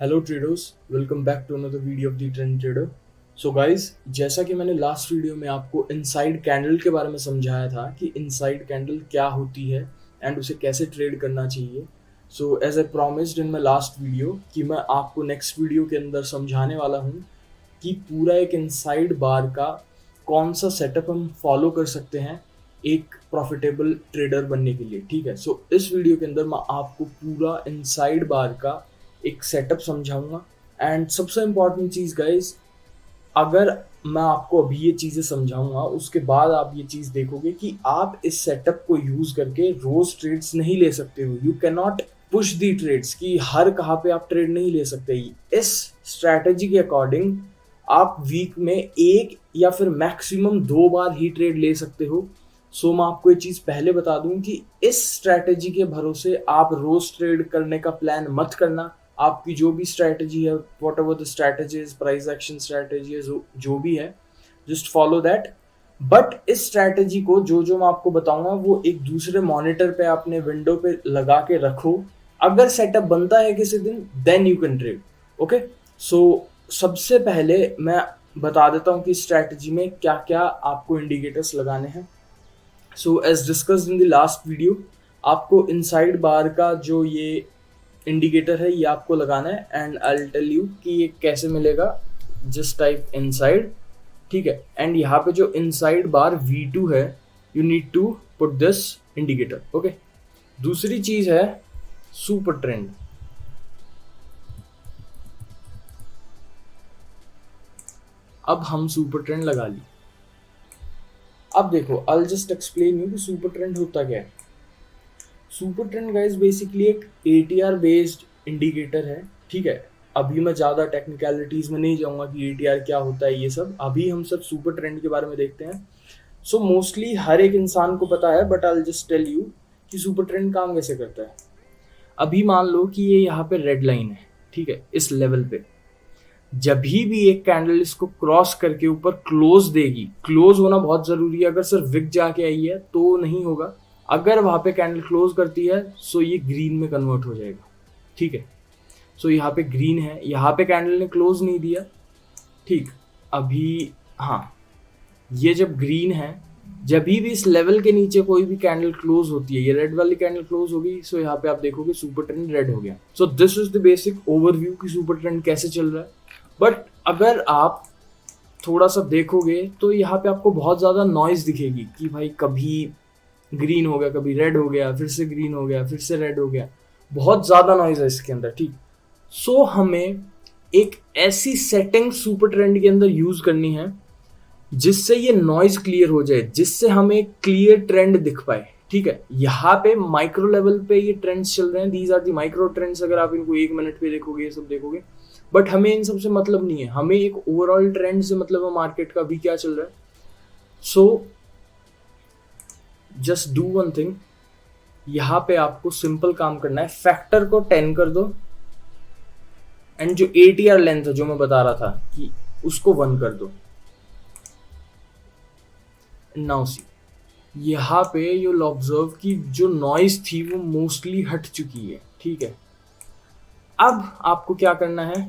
Hello traders, welcome back to another video of the trend trader. So guys, जैसा कि मैंने last video में आपको इनसाइड कैंडल के बारे में समझाया था कि इनसाइड कैंडल क्या होती है एंड उसे कैसे ट्रेड करना चाहिए। So as I promised in my last video कि मैं आपको नेक्स्ट वीडियो के अंदर समझाने वाला हूँ कि पूरा एक इनसाइड बार का कौन सा सेटअप हम फॉलो कर सकते हैं एक प्रॉफिटेबल ट्रेडर बनने के लिए। ठीक है, सो इस वीडियो के अंदर मैं आपको पूरा इनसाइड बार का एक सेटअप समझाऊंगा। एंड सबसे इम्पॉर्टेंट चीज़ गाइज, अगर मैं आपको अभी ये चीज़ें समझाऊंगा उसके बाद आप ये चीज़ देखोगे कि आप इस सेटअप को यूज़ करके रोज ट्रेड्स नहीं ले सकते हो। You can not push the trades कि हर कहाँ पे आप ट्रेड नहीं ले सकते। इस स्ट्रैटेजी के अकॉर्डिंग आप वीक में एक या फिर मैक्सिमम दो बार ही ट्रेड ले सकते हो। सो मैं आपको ये चीज़ पहले बता दूं कि इस स्ट्रैटेजी के भरोसे आप रोज ट्रेड करने का प्लान मत करना। आपकी जो भी स्ट्रैटेजी है, what ever the strategies, price action strategy है, जो भी है, जस्ट फॉलो दैट। बट इस स्ट्रैटेजी को जो मैं आपको बताऊंगा वो एक दूसरे मॉनिटर पे अपने विंडो पे लगा के रखो। अगर सेटअप बनता है किसी दिन then you can trade. Okay, so सबसे पहले मैं बता देता हूँ कि स्ट्रैटेजी में क्या क्या आपको इंडिकेटर्स लगाने हैं। So as discussed in the last video, आपको इनसाइड बार का जो ये इंडिकेटर है ये आपको लगाना है and I will tell you कि ये कैसे मिलेगा। जस्ट टाइप इनसाइड, ठीक है, एंड यहाँ पे जो इनसाइड बार V2 है, you need to put this indicator. Okay, दूसरी चीज है सुपर ट्रेंड। अब हम सुपर ट्रेंड लगा ली। अब देखो, आई विल जस्ट एक्सप्लेन यू कि सुपर ट्रेंड होता क्या है। सुपर ट्रेंड गाइस बेसिकली एक ATR बेस्ड इंडिकेटर है। ठीक है, अभी मैं ज़्यादा टेक्निकलिटीज़ में नहीं जाऊँगा कि ATR क्या होता है ये सब। अभी हम सब सुपर ट्रेंड के बारे में देखते हैं। सो मोस्टली हर एक इंसान को पता है, but I will just tell you कि सुपर ट्रेंड काम कैसे करता है। अभी मान लो कि ये यहाँ पे रेड लाइन है, ठीक है, इस लेवल पे जब भी एक कैंडल इसको क्रॉस करके ऊपर क्लोज देगी, क्लोज होना बहुत ज़रूरी है। अगर सिर्फ विक जाके आई है तो नहीं होगा। अगर वहाँ पे कैंडल क्लोज करती है सो ये ग्रीन में कन्वर्ट हो जाएगा। ठीक है, सो यहाँ पे ग्रीन है, यहाँ पे कैंडल ने क्लोज नहीं दिया। ठीक, अभी हाँ, ये जब ग्रीन है, जब भी इस लेवल के नीचे कोई भी कैंडल क्लोज होती है, ये रेड वाली कैंडल क्लोज होगी, सो यहाँ पे आप देखोगे सुपर ट्रेंड रेड हो गया। So this is the basic overview कि सुपर ट्रेंड कैसे चल रहा है। बट अगर आप थोड़ा सा देखोगे तो यहाँ पे आपको बहुत ज़्यादा नॉइज दिखेगी कि भाई कभी ग्रीन हो गया, कभी रेड हो गया, फिर से ग्रीन हो गया, फिर से रेड हो गया। बहुत ज़्यादा नॉइज है इसके अंदर। ठीक, सो हमें एक ऐसी सेटिंग सुपर ट्रेंड के अंदर यूज़ करनी है जिससे ये नॉइज क्लियर हो जाए, जिससे हमें क्लियर ट्रेंड दिख पाए। ठीक है, यहाँ पे माइक्रो लेवल पे ये ट्रेंड्स चल रहे हैं, these are the micro trends. अगर आप इनको 1 मिनट पे देखोगे, ये सब देखोगे, बट हमें इन सब से मतलब नहीं है। हमें एक ओवरऑल ट्रेंड से मतलब है, मार्केट का अभी क्या चल रहा है। So just do one thing, यहाँ पे आपको सिंपल काम करना है, फैक्टर को 10 कर दो एंड जो ATR लेंथ है जो मैं बता रहा था कि उसको 1 कर दो। नाउ सी, यहाँ पे यू विल ऑब्जर्व कि जो नॉइज थी वो मोस्टली हट चुकी है। ठीक है, अब आपको क्या करना है,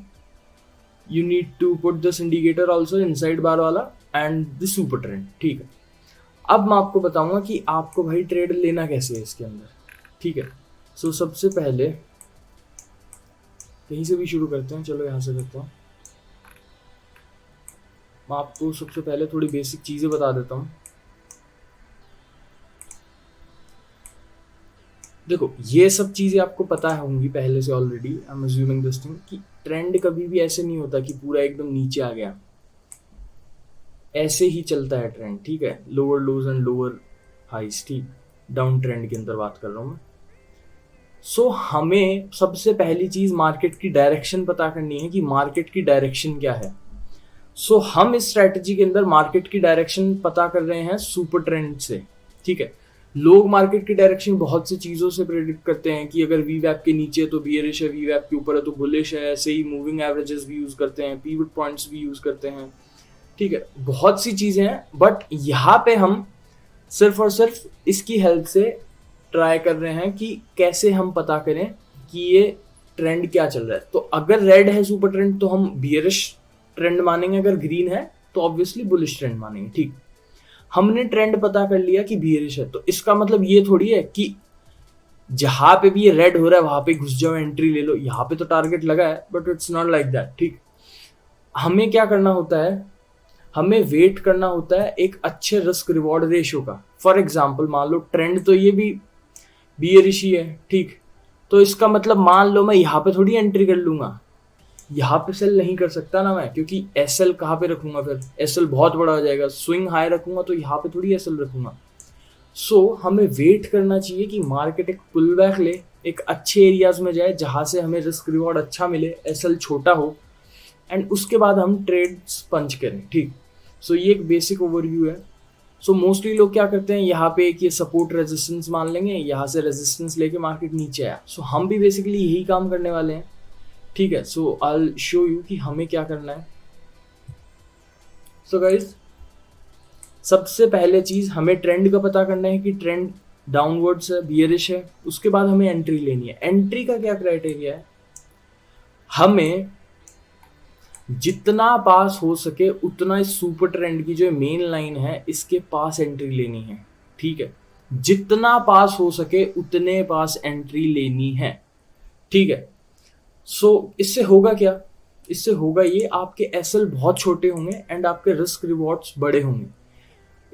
you need to put this indicator also inside bar वाला एंड द सुपर ट्रेंड। ठीक है, अब मैं आपको बताऊंगा कि आपको भाई ट्रेड लेना कैसे है इसके अंदर। ठीक है, सो सबसे पहले कहीं से भी शुरू करते हैं। चलो यहाँ से करता हूँ। मैं आपको सबसे पहले थोड़ी बेसिक चीज़ें बता देता हूँ। देखो, ये सब चीज़ें आपको पता होंगी पहले से already. I am assuming this thing कि ट्रेंड कभी भी ऐसे नहीं होता कि पूरा एकदम नीचे आ गया, ऐसे ही चलता है ट्रेंड। ठीक है, लोअर लोज एंड लोअर हाइस। ठीक, डाउन ट्रेंड के अंदर बात कर रहा हूँ मैं। सो हमें सबसे पहली चीज़ मार्केट की डायरेक्शन पता करनी है कि मार्केट की डायरेक्शन क्या है। सो हम इस स्ट्रैटेजी के अंदर मार्केट की डायरेक्शन पता कर रहे हैं सुपर ट्रेंड से। ठीक है, लोग मार्केट की डायरेक्शन बहुत सी चीज़ों से प्रेडिक्ट करते हैं कि अगर VWAP के नीचे है तो बियरिश है, VWAP के ऊपर है तो बुलिश है। ऐसे ही मूविंग एवरेजेस भी यूज़ करते हैं, पिवट पॉइंट्स भी यूज़ करते हैं। ठीक है, बहुत सी चीज़ें हैं, बट यहाँ पे हम सिर्फ और सिर्फ इसकी हेल्प से ट्राई कर रहे हैं कि कैसे हम पता करें कि ये ट्रेंड क्या चल रहा है। तो अगर रेड है सुपर ट्रेंड तो हम बियरिश ट्रेंड मानेंगे, अगर ग्रीन है तो ऑब्वियसली बुलिश ट्रेंड मानेंगे। ठीक, हमने ट्रेंड पता कर लिया कि बियरिश है, तो इसका मतलब ये थोड़ी है कि जहां पे भी ये रेड हो रहा है वहां पे घुस जाओ, एंट्री ले लो। यहाँ पे तो टारगेट लगा है, but it's not like that. ठीक, हमें क्या करना होता है, हमें वेट करना होता है एक अच्छे रिस्क रिवॉर्ड रेशियो का। फॉर एग्जाम्पल मान लो ट्रेंड तो ये भी बियरिश ही है, ठीक, तो इसका मतलब मान लो मैं यहाँ पे थोड़ी एंट्री कर लूंगा, यहाँ पे सेल नहीं कर सकता ना मैं, क्योंकि एस एल कहाँ पे रखूंगा, फिर एस एल बहुत बड़ा हो जाएगा। स्विंग हाई रखूंगा तो यहाँ पे थोड़ी एस एल रखूंगा। सो हमें वेट करना चाहिए कि मार्केट एक पुल बैक ले, एक अच्छे एरियाज में जाए जहां से हमें रिस्क रिवॉर्ड अच्छा मिले, एस एल छोटा हो, एंड उसके बाद हम ट्रेड्स पंच करें। ठीक, सो ये एक बेसिक ओवरव्यू है। सो मोस्टली लोग क्या करते हैं, यहाँ पे एक ये सपोर्ट रेजिस्टेंस मान लेंगे, यहाँ से रेजिस्टेंस लेके मार्केट नीचे आया। सो हम भी बेसिकली यही काम करने वाले हैं। ठीक है, सो आई विल शो यू कि हमें क्या करना है। सो गाइज, सबसे पहले चीज हमें ट्रेंड का पता करना है कि ट्रेंड डाउनवर्ड्स है, बियरिश है। उसके बाद हमें एंट्री लेनी है। एंट्री का क्या क्राइटेरिया है, हमें जितना पास हो सके उतना इस सुपर ट्रेंड की जो मेन लाइन है इसके पास एंट्री लेनी है। ठीक है, जितना पास हो सके उतने पास एंट्री लेनी है। ठीक है, सो इससे होगा क्या, इससे होगा ये, आपके एसएल बहुत छोटे होंगे एंड आपके रिस्क रिवॉर्ड्स बड़े होंगे।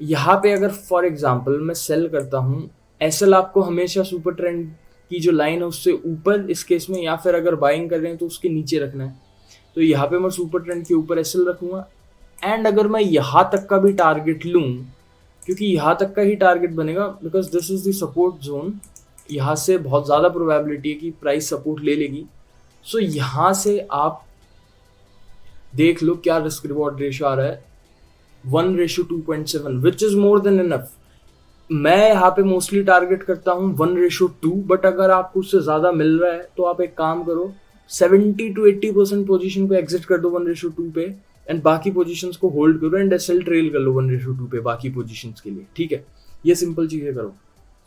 यहाँ पे अगर फॉर एग्जांपल मैं सेल करता हूँ, एसएल आपको हमेशा सुपर ट्रेंड की जो लाइन है उससे ऊपर इस केस में, या फिर अगर बाइंग कर रहे हैं तो उसके नीचे रखना है। तो यहाँ पे मैं सुपर ट्रेंड के ऊपर एसएल रखूंगा। एंड अगर मैं यहाँ तक का भी टारगेट लूँ, क्योंकि यहाँ तक का ही टारगेट बनेगा, because this is the support zone, यहाँ से बहुत ज़्यादा प्रोबेबिलिटी है कि प्राइस सपोर्ट ले लेगी। सो यहाँ से आप देख लो क्या रिस्क रिवॉर्ड रेशियो आ रहा है, 1:2.7, which is more than enough. मैं यहाँ पे मोस्टली टारगेट करता हूँ 1:2, बट अगर आपको उससे ज़्यादा मिल रहा है तो आप एक काम करो, 70 to 80% पोजीशन को एग्जिट कर दो 1:2 पे, एंड बाकी पोजीशंस को होल्ड करो एंड एसएल ट्रेल कर लो 1:2 पे बाकी पोजीशंस के लिए। ठीक है, ये सिंपल चीज़ें करो।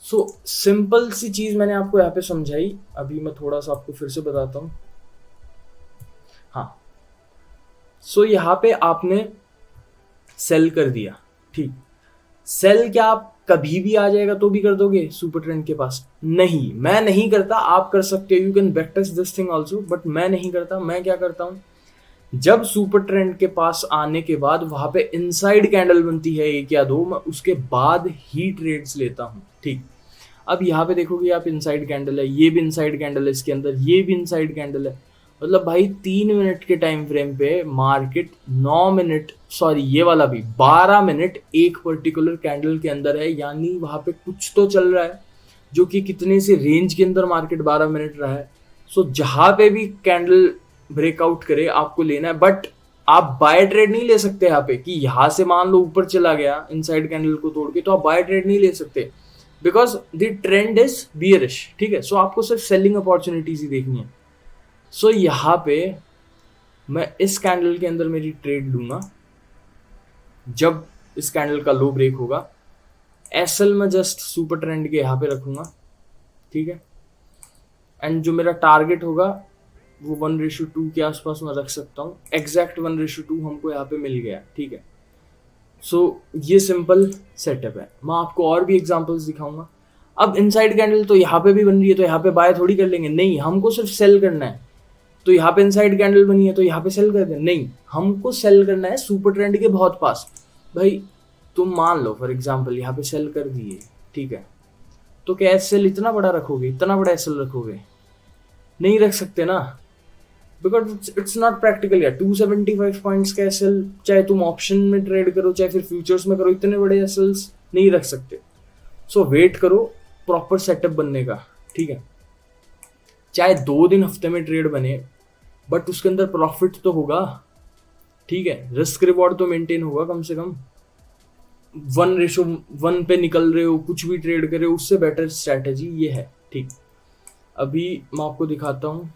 सो सिंपल सी चीज़ मैंने आपको यहाँ पे समझाई, अभी मैं थोड़ा सा आपको फिर से बताता हूँ। हाँ, सो यहाँ पे आपने सेल कर दिया। ठीक, सेल क्या आप कभी भी आ जाएगा तो भी कर दोगे सुपर ट्रेंड के पास? नहीं, मैं नहीं करता, आप कर सकते हो, you can back test this thing also, but मैं नहीं करता। मैं क्या करता हूँ, जब सुपर ट्रेंड के पास आने के बाद वहां पे इनसाइड कैंडल बनती है एक या दो, मैं उसके बाद ही ट्रेड्स लेता हूँ। ठीक, अब यहाँ पे देखोगे आप, इनसाइड कैंडल है, ये भी इनसाइड कैंडल है, इसके अंदर ये भी इनसाइड कैंडल है। मतलब भाई 3 मिनट के टाइम फ्रेम पे मार्केट 9 मिनट, सॉरी ये वाला भी 12 मिनट एक पर्टिकुलर कैंडल के अंदर है, यानी वहां पे कुछ तो चल रहा है, जो कि कितने से रेंज के अंदर मार्केट 12 मिनट रहा है। सो जहां पे भी कैंडल ब्रेकआउट करे आपको लेना है, बट आप बाय ट्रेड नहीं ले सकते यहाँ पे, कि यहाँ से मान लो ऊपर चला गया इनसाइड कैंडल को तोड़ के, तो आप बाय ट्रेड नहीं ले सकते, because the trend is bearish. ठीक है, सो आपको सिर्फ सेलिंग अपॉर्चुनिटीज ही देखनी है। सो यहाँ पे मैं इस कैंडल के अंदर मेरी ट्रेड लूंगा जब इस कैंडल का लो ब्रेक होगा। एसएल में जस्ट सुपर ट्रेंड के यहाँ पे रखूंगा। ठीक है, एंड जो मेरा टारगेट होगा वो 1:2 के आसपास मैं रख सकता हूँ। एग्जैक्ट 1:2 हमको यहाँ पे मिल गया। ठीक है, सो ये सिंपल सेटअप है। मैं आपको और भी एग्जांपल्स दिखाऊंगा। अब इनसाइड कैंडल तो यहाँ पे भी बन रही है, तो यहाँ पे बाय थोड़ी कर लेंगे, नहीं, हमको सिर्फ सेल करना है। तो यहाँ पे इनसाइड कैंडल बनी है तो यहाँ पे सेल कर दें, नहीं, हमको सेल करना है सुपर ट्रेंड के बहुत पास। भाई तुम मान लो फॉर एग्जांपल यहाँ पे सेल कर दिए, ठीक है, तो क्या एसएल इतना बड़ा रखोगे, इतना बड़ा एसएल रखोगे? नहीं रख सकते ना, बिकॉज इट्स नॉट प्रैक्टिकल यार। 275 पॉइंट्स का एसएल, चाहे तुम ऑप्शन में ट्रेड करो चाहे फिर फ्यूचर्स में करो, इतने बड़े एसएल्स नहीं रख सकते। सो वेट करो प्रॉपर सेटअप बनने का। ठीक है, चाहे 2 दिन हफ्ते में ट्रेड बने, बट उसके अंदर प्रॉफिट तो होगा। ठीक है, रिस्क रिवॉर्ड तो मेंटेन होगा कम से कम। 1:1 पे निकल रहे हो, कुछ भी ट्रेड कर रहे हो, उससे बेटर स्ट्रैटेजी ये है। ठीक, अभी मैं आपको दिखाता हूँ।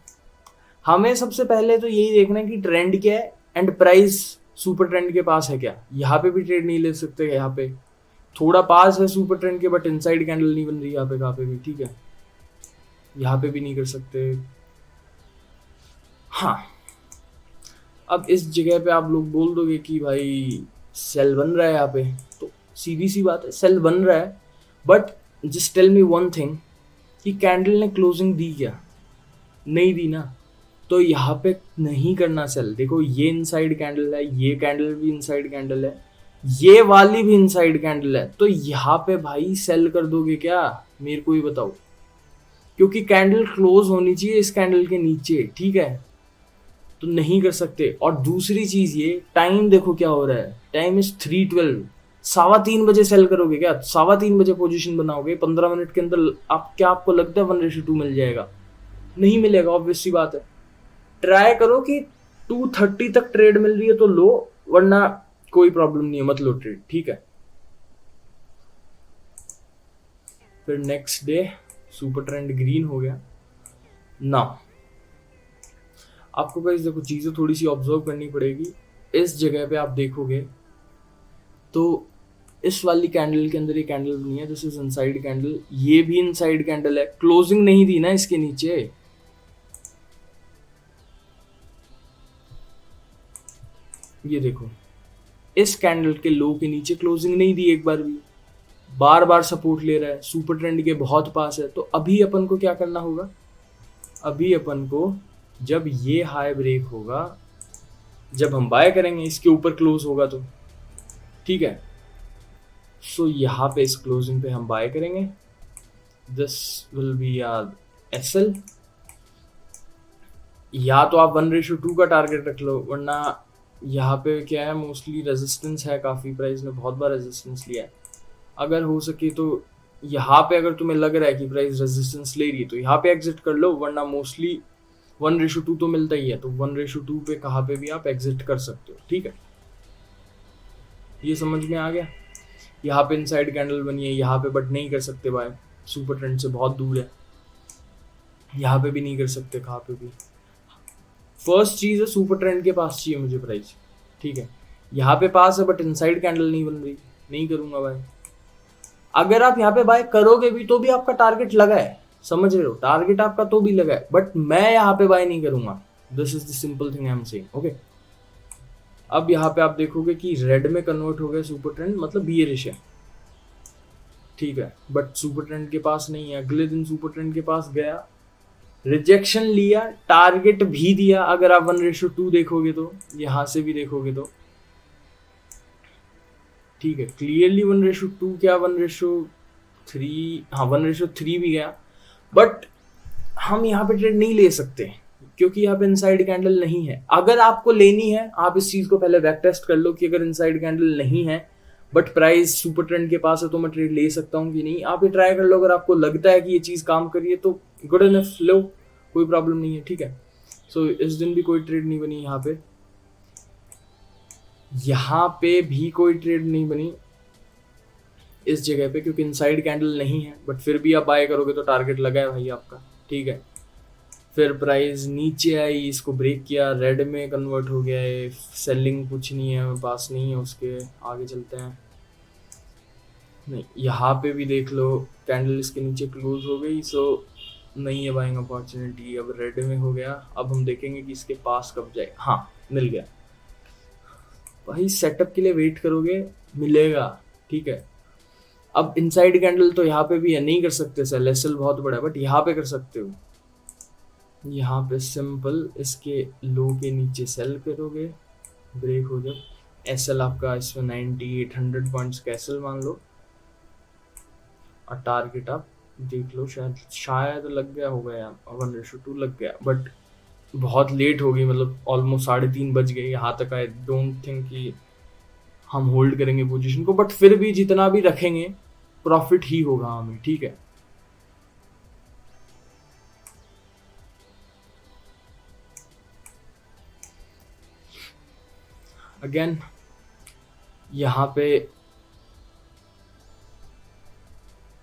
हमें सबसे पहले तो यही देखना है कि ट्रेंड क्या है एंड प्राइस सुपर ट्रेंड के पास है क्या। यहाँ पे भी ट्रेड नहीं ले सकते, यहाँ पे थोड़ा पास है सुपर ट्रेंड के, बट इनसाइड कैंडल नहीं बन रही यहाँ पे, कहाँ पे भी। ठीक है, यहाँ पे भी नहीं कर सकते, हाँ, अब इस जगह पे आप लोग बोल दोगे कि भाई सेल बन रहा है यहाँ पे, तो सीधी सी बात है, सेल बन रहा है, but just tell me one thing कि कैंडल ने क्लोजिंग दी क्या? नहीं दी ना। तो यहाँ पे नहीं करना सेल। देखो ये इनसाइड कैंडल है, ये कैंडल भी इनसाइड कैंडल है, ये वाली भी इनसाइड कैंडल है, तो यहाँ पे भाई सेल कर दोगे क्या? मेरे को ही बताओ, क्योंकि कैंडल क्लोज होनी चाहिए इस कैंडल के नीचे, ठीक है? तो नहीं कर सकते। और दूसरी चीज ये, टाइम देखो क्या हो रहा है, टाइम इज 3:12। 3:15 सेल करोगे क्या? 3:15 पोजीशन बनाओगे, 15 मिनट के अंदर आप क्या आपको लगता है 1:2 मिल जाएगा? नहीं मिलेगा, ऑब्वियस सी बात है। ट्राई करो कि 2:30 तक ट्रेड मिल रही है तो लो, वरना कोई प्रॉब्लम नहीं है, मत लो ट्रेड, ठीक है? फिर next day super trend green हो गया ना। आपको गाइस देखो चीजें थोड़ी सी ऑब्जर्व करनी पड़ेगी। इस जगह पे आप देखोगे तो इस वाली कैंडल के अंदर ये कैंडल बनी है, दिस इज इनसाइड कैंडल, ये भी इनसाइड कैंडल है, क्लोजिंग नहीं दी ना इसके नीचे। ये देखो इस कैंडल के लो के नीचे क्लोजिंग नहीं दी एक बार भी, बार बार सपोर्ट ले रहा है, सुपर ट्रेंड के बहुत पास है। तो अभी अपन को क्या करना होगा? अभी अपन को जब ये हाई ब्रेक होगा, जब हम बाय करेंगे, इसके ऊपर क्लोज होगा तो, ठीक है? सो यहाँ पे इस क्लोजिंग पे हम बाय करेंगे, दिस विल बी एसएल। या तो आप 1:2 का टारगेट रख लो, वरना यहाँ पे क्या है, मोस्टली रेजिस्टेंस है, काफ़ी प्राइस ने बहुत बार रेजिस्टेंस लिया है। अगर हो सके तो यहाँ पे अगर तुम्हें लग रहा है कि प्राइस रेजिस्टेंस ले रही है तो यहाँ पे एग्जिट कर लो, वरना मोस्टली 1:2 तो मिलता ही है, तो 1:2 पे कहाँ पे भी आप एग्जिट कर सकते हो, ठीक है? ये समझ में आ गया? यहाँ पे इनसाइड कैंडल बनी है यहाँ पे, बट नहीं कर सकते बाय, सुपर ट्रेंड से बहुत दूर है। यहाँ पे भी नहीं कर सकते, कहाँ पे भी। फर्स्ट चीज है, सुपर ट्रेंड के पास चाहिए मुझे प्राइस, ठीक है? यहाँ पे पास है बट इनसाइड कैंडल नहीं बन रही, नहीं करूंगा बाय। अगर आप यहाँ पे बाय करोगे भी तो भी आपका टारगेट लगा है, समझ रहे हो? टारगेट आपका तो भी लगा है, बट मैं यहाँ पे बाय नहीं करूंगा। This is the simple thing I am saying, okay? अब यहाँ पे आप देखोगे कि रेड में कन्वर्ट हो गया सुपर ट्रेंड, मतलब बियरिश है, ठीक है? बट सुपर ट्रेंड के पास नहीं है। अगले दिन सुपर ट्रेंड के पास गया, रिजेक्शन लिया, टारगेट भी दिया। अगर आप 1:2 देखोगे तो, यहां से भी देखोगे तो, ठीक है, क्लियरली 1:2 क्या 1:3, हाँ 1:3 भी गया। बट हम यहाँ पे ट्रेड नहीं ले सकते क्योंकि यहाँ पे इनसाइड कैंडल नहीं है। अगर आपको लेनी है, आप इस चीज को पहले बैक टेस्ट कर लो कि अगर इनसाइड कैंडल नहीं है बट प्राइस सुपर ट्रेंड के पास है तो मैं ट्रेड ले सकता हूँ कि नहीं। आप ये ट्राई कर लो, अगर आपको लगता है कि ये चीज काम कर रही है तो गुड इनफ, लो, कोई प्रॉब्लम नहीं है, ठीक है? सो इस दिन भी कोई ट्रेड नहीं बनी यहाँ पे भी कोई ट्रेड नहीं बनी इस जगह पे, क्योंकि इनसाइड कैंडल नहीं है। बट फिर भी आप बाय करोगे तो टारगेट लगा है भाई आपका, ठीक है? फिर प्राइस नीचे आई, इसको ब्रेक किया, रेड में कन्वर्ट हो गया है, सेलिंग कुछ नहीं है पास, नहीं है उसके। आगे चलते हैं, नहीं यहाँ पे भी देख लो कैंडल इसके नीचे क्लोज हो गई, सो नहीं है बाइंग अपॉर्चुनिटी। अब रेड में हो गया, अब हम देखेंगे कि इसके पास कब जाए। हाँ मिल गया भाई, सेटअप के लिए वेट करोगे मिलेगा, ठीक है? अब इनसाइड कैंडल तो यहाँ पे भी है, नहीं कर सकते सेल, एसएल बहुत बड़ा है, बट यहाँ पे कर सकते हो। यहाँ पे सिंपल इसके लो के नीचे सेल करोगे, ब्रेक हो जब, एसएल आपका इसमें 9800 पॉइंट्स का एसएल मान लो, और टारगेट आप देख लो, शायद लग गया होगा यार, 1:2 लग गया, बट बहुत लेट हो गई, मतलब ऑलमोस्ट 3:30 बज गए यहाँ तक। आई डोंट थिंक कि हम होल्ड करेंगे पोजीशन को, बट फिर भी जितना भी रखेंगे प्रॉफिट ही होगा हमें, ठीक है? अगेन यहाँ पे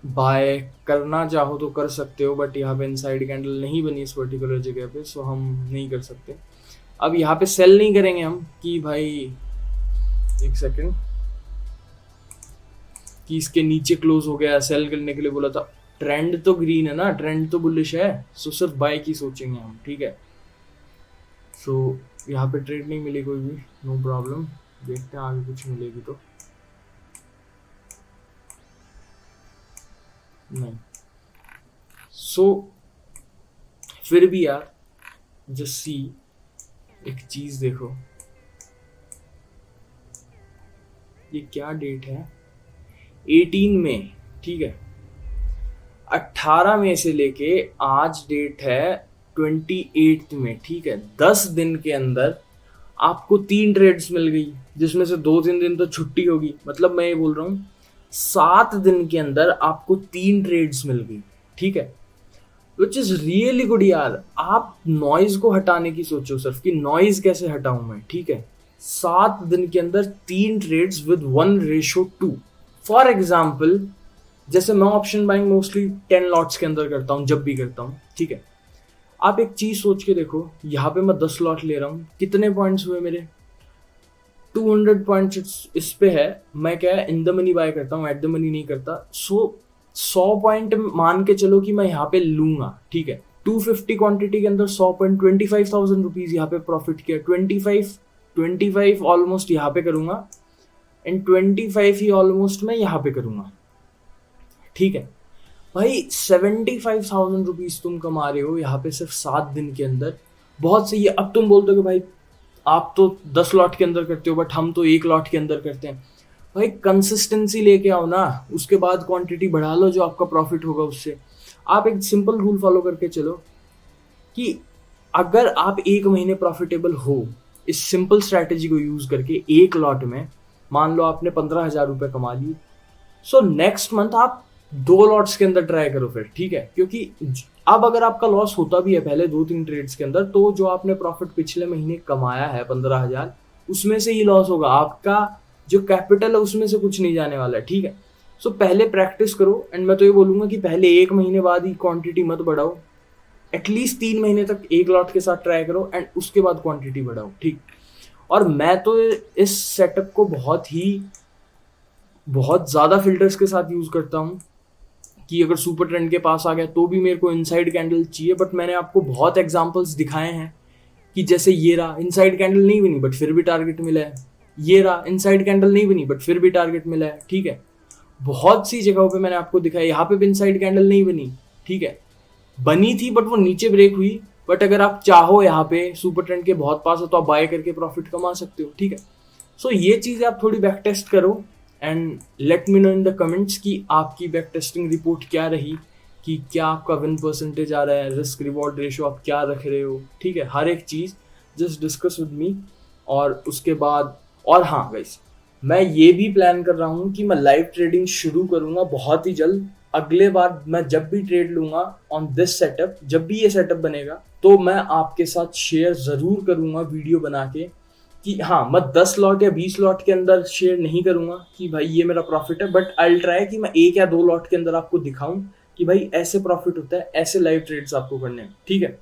बाय करना चाहो तो कर सकते हो, बट यहाँ पे इनसाइड कैंडल नहीं बनी इस पर्टिकुलर जगह पे, सो हम नहीं कर सकते। अब यहाँ पे सेल नहीं करेंगे हम कि भाई, एक सेकंड, कि इसके नीचे क्लोज हो गया, सेल करने के लिए बोला था। ट्रेंड तो ग्रीन है ना, ट्रेंड तो बुलिश है, सो सिर्फ बाय की सोचेंगे हम, ठीक है? सो यहाँ पे ट्रेड नहीं मिली कोई भी, नो प्रॉब्लम, देखते हैं आगे कुछ मिलेगी तो। नहीं, सो फिर भी यार जस्ट सी, एक चीज देखो, ये क्या डेट है, 18 मई, ठीक है, 18 मई से लेके आज डेट है 28 में, ठीक है, 10 दिन के अंदर आपको 3 ट्रेड्स मिल गई, जिसमें से 2-3 दिन तो छुट्टी होगी, मतलब मैं ये बोल रहा हूँ 7 दिन के अंदर आपको 3 ट्रेड्स मिल गई, ठीक है, विच इज रियली गुड यार। आप नॉइज को हटाने की सोचो सिर्फ कि नॉइज कैसे हटाऊं मैं, ठीक है, 7 दिन के अंदर 3 ट्रेड्स विद 1:2। फॉर एग्जाम्पल जैसे मैं ऑप्शन बाइंग मोस्टली 10 लॉट्स के अंदर करता हूँ, जब भी करता हूँ, ठीक है, आप एक चीज सोच के देखो, यहाँ पे मैं 10 लॉट ले रहा हूँ, कितने पॉइंट्स हुए मेरे, 200 पॉइंट्स इस पे है, मैं क्या है इन द मनी बाय करता हूँ, एट द मनी नहीं करता। सो 100 पॉइंट मान के चलो कि मैं यहाँ पे लूंगा, ठीक है, 250 क्वांटिटी के अंदर 100 पॉइंट, 25,000 रुपीज यहाँ पे प्रॉफिट किया, 25 ऑलमोस्ट यहाँ पे करूंगा एंड 25 ही ऑलमोस्ट मैं यहाँ पे करूंगा, ठीक है भाई, 75,000 रुपीज तुम कमा रहे हो यहाँ पे सिर्फ 7 दिन के अंदर, बहुत सही है। अब तुम बोलते हो कि भाई आप तो 10 लॉट के अंदर करते हो, बट हम तो 1 लॉट के अंदर करते हैं। भाई कंसिस्टेंसी लेके आओ ना, उसके बाद क्वांटिटी बढ़ा लो, जो आपका प्रॉफिट होगा उससे। आप एक सिंपल रूल फॉलो करके चलो कि अगर आप 1 महीने प्रॉफिटेबल हो, इस सिंपल स्ट्रैटेजी को यूज करके 1 लॉट में मान लो आपने 15,000 रुपये कमा लिए, सो नेक्स्ट मंथ आप 2 लॉट्स के अंदर ट्राई करो फिर, ठीक है, क्योंकि अब अगर आपका लॉस होता भी है पहले 2-3 ट्रेड्स के अंदर, तो जो आपने प्रॉफिट पिछले महीने कमाया है 15,000, उसमें से ही लॉस होगा, आपका जो कैपिटल है उसमें से कुछ नहीं जाने वाला है, ठीक है। सो पहले प्रैक्टिस करो, एंड मैं तो ये बोलूंगा कि पहले 1 महीने बाद ही क्वांटिटी मत बढ़ाओ, एटलीस्ट 3 महीने तक 1 लॉट के साथ ट्राई करो एंड उसके बाद क्वांटिटी बढ़ाओ, ठीक। और मैं तो इस सेटअप को बहुत ज़्यादा फिल्टर्स के साथ यूज़ करता हूँ कि अगर सुपर ट्रेंड के पास आ गया तो भी मेरे को इनसाइड कैंडल चाहिए, बट मैंने आपको बहुत एग्जांपल्स दिखाए हैं कि जैसे ये रहा, इनसाइड कैंडल नहीं बनी बट फिर भी टारगेट मिला है, ये रहा, इनसाइड कैंडल नहीं बनी बट फिर भी टारगेट मिला है, ठीक है। बहुत सी जगहों पे मैंने आपको दिखाया, यहाँ पे भी इनसाइड कैंडल नहीं बनी, ठीक है, बनी थी बट वो नीचे ब्रेक हुई, बट अगर आप चाहो यहाँ पे सुपर ट्रेंड के बहुत पास हो तो आप बाय करके प्रॉफिट कमा सकते हो, ठीक है। सो ये चीज़ें आप थोड़ी बैक टेस्ट करो and let me know in the comments कि आपकी बैक टेस्टिंग रिपोर्ट क्या रही, कि क्या आपका विन परसेंटेज आ रहा है, रिस्क रिवॉर्ड रेशो आप क्या रख रहे हो, ठीक है, हर एक चीज़ जस्ट डिस्कस विद मी। और उसके बाद, और हाँ गाइस, मैं ये भी प्लान कर रहा हूँ कि मैं लाइव ट्रेडिंग शुरू करूँगा बहुत ही जल्द। अगले बार मैं जब भी ट्रेड लूँगा ऑन दिस सेटअप, जब भी ये सेटअप बनेगा तो मैं आपके साथ शेयर ज़रूर करूँगा वीडियो बना के, कि हाँ मैं 10 लॉट या 20 लॉट के अंदर शेयर नहीं करूँगा कि भाई ये मेरा प्रॉफिट है, बट आई विल ट्राई कि मैं 1 या 2 लॉट के अंदर आपको दिखाऊं कि भाई ऐसे प्रॉफिट होता है, ऐसे लाइव ट्रेड्स आपको करने हैं, ठीक है।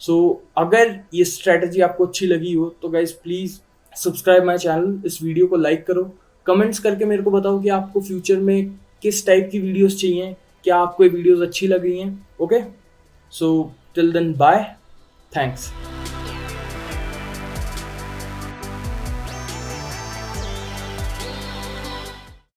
सो अगर ये स्ट्रैटेजी आपको अच्छी लगी हो तो guys please subscribe my channel, इस वीडियो को लाइक करो, कमेंट्स करके मेरे को बताओ कि आपको फ्यूचर में किस टाइप की वीडियोस चाहिए, क्या आपको ये वीडियोस अच्छी लग रही हैं, okay. So till then bye, thanks.